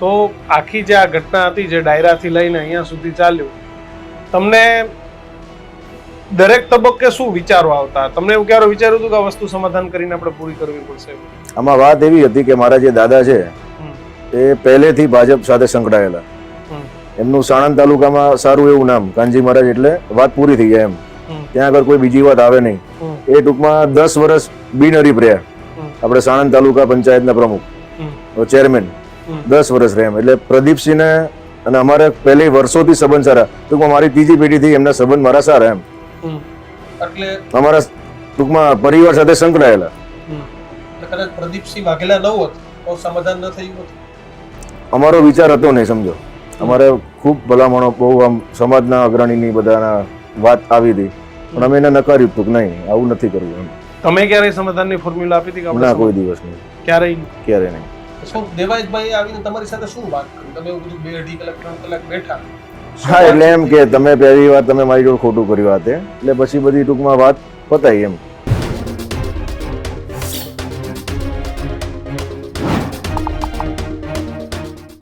તો આખી જે આ ઘટના હતી, જે ડાયરાથી લઈને અહીંયા સુધી ચાલ્યું, તમને દરેક તબક્કે શું વિચારો આવતા? તમને એવું ક્યારે વિચાર્યું હતું કે આ વસ્તુ સમાધાન કરીને આપણે પૂરી કરવી પડશે? આમાં વાત એવી હતી કે મારા જે દાદા છે એ પહેલેથી ભાજપ સાથે સંકળાયેલા. એમનું સાણંદ તાલુકામાં સારું એવું નામ કાનજી મહારાજ, એટલે વાત પૂરી થઈ જાય એમ. ત્યાં આગળ કોઈ બીજી વાત આવે નહીં. એ ટૂંકમાં 10 વર્ષ બિનહરીફ રહ્યા. આપણે સાણંદ તાલુકા પંચાયતના પ્રમુખ, ચેરમેન 10 વર્ષ રહ્યા એમ. એટલે પ્રદીપસિંહને અને અમારે પહેલી વર્ષોથી સંબંધ સારા. ટૂંકમાં મારી ત્રીજી પેઢીથી એમના સંબંધ મારા સારા એમ. એટલે અમારા ટૂંકમાં પરિવાર સાથે સંકળાયેલા. કદાચ પ્રદીપસિંહ વાઘેલા ન હોત તો સમાધાન ન થયું હોત. અમારો વિચાર હતો નહીં, સમજો. અમારે ખૂબ ભલામણો, બહુ આમ સમાજના અગ્રણીની બધાના વાત આવી હતી, પણ અમે એને નકાર્યું હતું કે નહીં, આવું નથી કરવું એમ. તમે ક્યારેય સમાધાનની ફોર્મ્યુલા આપી હતી કે ના, કોઈ દિવસ નહીં, ક્યારેય નહીં. શું દેવાયતભાઈ આવીને તમારી સાથે શું વાત કરી? તમે એવું બધું 2-2.5 કલાક 3 કલાક બેઠા. હા, એટલે એમ કે તમે પહેલી વાર તમે મારી જોડે ખોટું કર્યું આ તે, એટલે પછી બધી ટૂંકમાં વાત પતાઈ એમ.